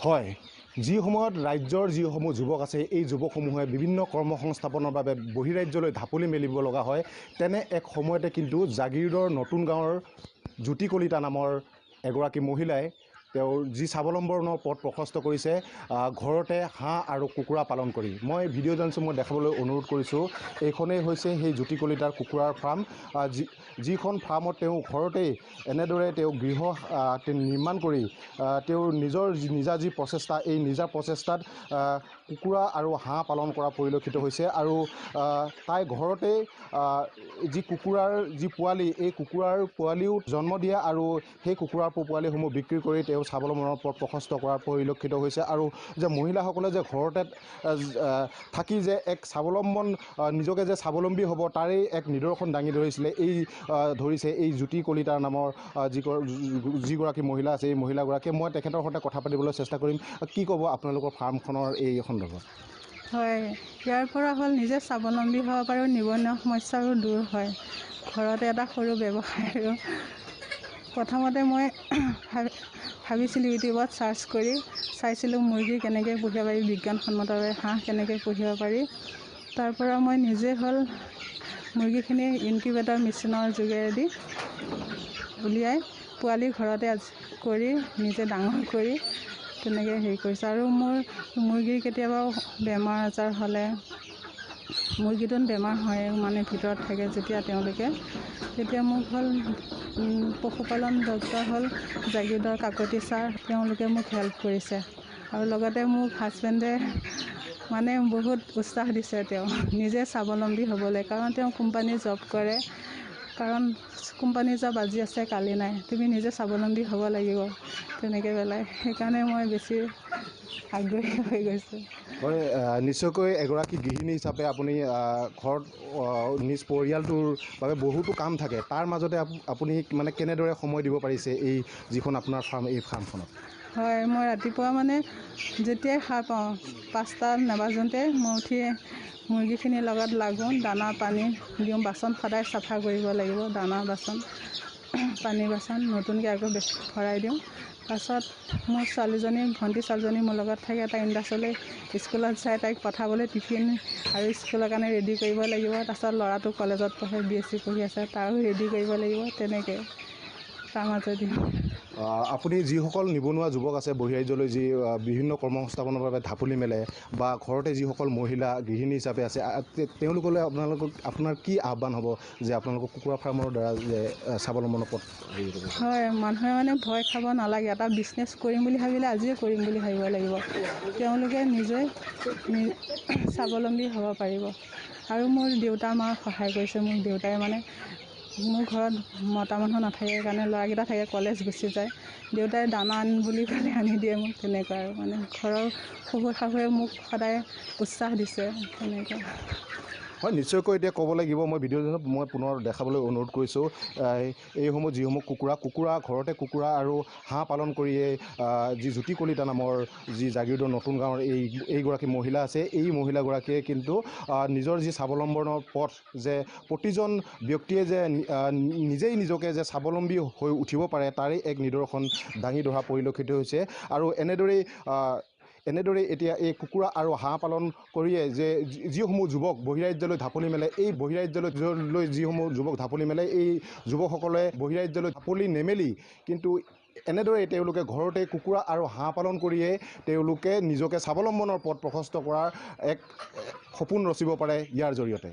হয়, যি সময়ত ৰাজ্যৰ যিসমূহ যুৱক আছে এই যুৱকসমূহে বিভিন্ন কৰ্মসংস্থাপনৰ বাবে বহিৰাজ্যলৈ ঢাপলি মেলিব লগা হয়। তেনে এক সময়তে কিন্তু জাগিৰোডৰ নতুন গাঁৱৰ জ্যোতি কলিতা নামৰ এগৰাকী মহিলাই তেওঁৰ যি স্বাৱলম্বনৰ পথ প্ৰশস্ত কৰিছে ঘৰতে হাঁহ আৰু কুকুৰা পালন কৰি। মই ভিডিঅ' জানছোঁ মই দেখাবলৈ অনুৰোধ কৰিছোঁ। এইখনেই হৈছে সেই জ্যোতি কলিতাৰ কুকুৰাৰ ফাৰ্ম, যিখন ফাৰ্মত তেওঁ ঘৰতেই এনেদৰে তেওঁ গৃহ নিৰ্মাণ কৰি তেওঁৰ নিজা যি প্ৰচেষ্টা, এই নিজা প্ৰচেষ্টাত কুকুৰা আৰু হাঁহ পালন কৰা পৰিলক্ষিত হৈছে। আৰু তাই ঘৰতেই যি কুকুৰাৰ যি পোৱালি, এই কুকুৰাৰ পোৱালিও জন্ম দিয়া আৰু সেই কুকুৰাৰ পোৱালিসমূহ বিক্ৰী কৰি তেওঁ স্বাৱলম্বনৰ পথ প্ৰশস্ত কৰাৰ পৰিলক্ষিত হৈছে। আৰু যে মহিলাসকলে যে ঘৰতে থাকি যে এক স্বাৱলম্বন নিজকে যে স্বাৱলম্বী হ'ব তাৰেই এক নিদৰ্শন দাঙি ধৰিছে এই জ্যোতি কলিতা নামৰ যিগৰাকী মহিলা আছে এই মহিলাগৰাকীয়ে। মই তেখেতৰ সৈতে কথা পাতিবলৈ চেষ্টা কৰিম। কি ক'ব আপোনালোকৰ ফাৰ্মখনৰ এই সন্দৰ্ভত? হয়, ইয়াৰ পৰা হ'ল নিজে স্বাৱলম্বী হ'ব পাৰোঁ, নিবনুৱা সমস্যাৰো দূৰ হয়। ঘৰতে এটা সৰু ব্যৱসায়। আৰু প্ৰথমতে মই ভাবিছিলোঁ ইউটিউবত চাৰ্চ কৰি চাইছিলোঁ মুৰ্গী কেনেকৈ পুহিব পাৰি, বিজ্ঞানসন্মতভাৱে হাঁহ কেনেকৈ পুহিব পাৰি। তাৰ পৰা মই নিজে হ'ল মুৰ্গীখিনি ইনকিউবেটৰ মেচিনৰ যোগেদি উলিয়াই পোৱালি ঘৰতে কৰি নিজে ডাঙৰ কৰি তেনেকৈ হেৰি কৰিছোঁ। আৰু মোৰ মুৰ্গীৰ কেতিয়াবা বেমাৰ আজাৰ হ'লে, মুৰ্গীটোত বেমাৰ হয় মানে ভিতৰত থাকে যেতিয়া তেওঁলোকে, তেতিয়া মোক হ'ল পশুপালন ডক্তৰ হ'ল জাগিৰোডৰ কাকতি ছাৰ, তেওঁলোকে মোক হেল্প কৰিছে। আৰু লগতে মোক হাজবেণ্ডে মানে বহুত উৎসাহ দিছে তেওঁ নিজে স্বাৱলম্বী হ'বলৈ। কাৰণ তেওঁ কোম্পানী জব কৰে, কাৰণ কোম্পানী জব আজি আছে কালি নাই, তুমি নিজে স্বাৱলম্বী হ'ব লাগিব তেনেকৈ পেলাই। সেইকাৰণে মই বেছি আগ্ৰহী হৈ গৈছোঁ। হয়, নিশ্চয়কৈ এগৰাকী গৃহিণী হিচাপে আপুনি ঘৰত নিজ পৰিয়ালটোৰ বাবে বহুতো কাম থাকে, তাৰ মাজতে আপুনি মানে কেনেদৰে সময় দিব পাৰিছে এই যিখন আপোনাৰ ফাৰ্ম, এই ফাৰ্মখনত? হয়, মই ৰাতিপুৱা মানে যেতিয়াই সাৰ পাওঁ 5টা নাবাজোঁতে মই উঠি মুৰ্গীখিনিৰ লগত লাগোঁ, দানা পানী দিওঁ, বাচন সদায় চাফা কৰিব লাগিব, দানা বাচন পানী বাচন নতুনকৈ আকৌ ভৰাই দিওঁ। তাৰপাছত মোৰ ভণ্টি ছোৱালীজনী মোৰ লগত থাকে, তাই ইণ্ডাষ্ট্ৰিয়ালৈ স্কুলত যায়, তাইক পঠাবলৈ টিফিন আৰু স্কুলৰ কাৰণে ৰেডি কৰিব লাগিব। তাৰপাছত ল'ৰাটো কলেজত পঢ়ে, BSc পঢ়ি আছে, তাৰো ৰেডি কৰিব লাগিব, তেনেকৈ তাৰ মাজতে আপুনি যিসকল নিবনুৱা যুৱক আছে বহিৰাজ্যলৈ যি বিভিন্ন কৰ্মসংস্থাপনৰ বাবে ঢাপলি মেলে বা ঘৰতে যিসকল মহিলা গৃহিণী হিচাপে আছে, তেওঁলোকলৈ আপোনাৰ কি আহ্বান হ'ব যে আপোনালোকৰ কুকুৰা ফাৰ্মৰ দ্বাৰা যে স্বাৱলম্বনৰ পথ হেৰি কৰিব? হয়, মানুহে মানে ভয় খাব নালাগে। এটা বিজনেছ কৰিম বুলি ভাবিলে আজিয়ে কৰিম বুলি ভাবিব লাগিব। তেওঁলোকে নিজে স্বাৱলম্বী হ'ব পাৰিব। আৰু মোৰ দেউতা মাক সহায় কৰিছে। মোৰ দেউতাই মানে মোৰ ঘৰত মতা মানুহ নাথাকে কাৰণে ল'ৰাকেইটা থাকে, কলেজ গুচি যায়, দেউতাই দানা আন বুলি ক'লে আনি দিয়ে মোক, তেনেকুৱা আৰু মানে ঘৰৰ শহুৰ শাহুৱে মোক সদায় উৎসাহ দিছে তেনেকুৱা। হয়, নিশ্চয়কৈ এতিয়া ক'ব লাগিব, মই ভিডিঅ'জনত মই পুনৰ দেখাবলৈ অনুৰোধ কৰিছোঁ। যিসমূহ কুকুৰা ঘৰতে কুকুৰা আৰু হাঁহ পালন কৰিয়ে যি জ্যোতি কলিতা নামৰ যি জাগিৰোডৰ নতুন গাঁৱৰ এইগৰাকী মহিলা আছে, এই মহিলাগৰাকীয়ে কিন্তু নিজৰ যি স্বাৱলম্বনৰ পথ, যে প্ৰতিজন ব্যক্তিয়ে যে নিজেই নিজকে যে স্বাৱলম্বী হৈ উঠিব পাৰে তাৰেই এক নিদৰ্শন দাঙি ধৰা পৰিলক্ষিত হৈছে। আৰু এনেদৰেই এতিয়া এই কুকুৰা আৰু হাঁহ পালন কৰিয়ে যে যিসমূহ যুৱক বহিৰাজ্যলৈ ঢাপলি মেলে, এই বহিৰাজ্যলৈ যিসমূহ যুৱক ঢাপলি মেলে, এই যুৱকসকলে বহিৰাজ্যলৈ ঢাপলি নেমেলি কিন্তু এনেদৰে তেওঁলোকে ঘৰতে কুকুৰা আৰু হাঁহ পালন কৰিয়ে তেওঁলোকে নিজকে স্বাৱলম্বনৰ পথ প্ৰশস্ত কৰাৰ এক সপোন ৰচিব পাৰে ইয়াৰ জৰিয়তে।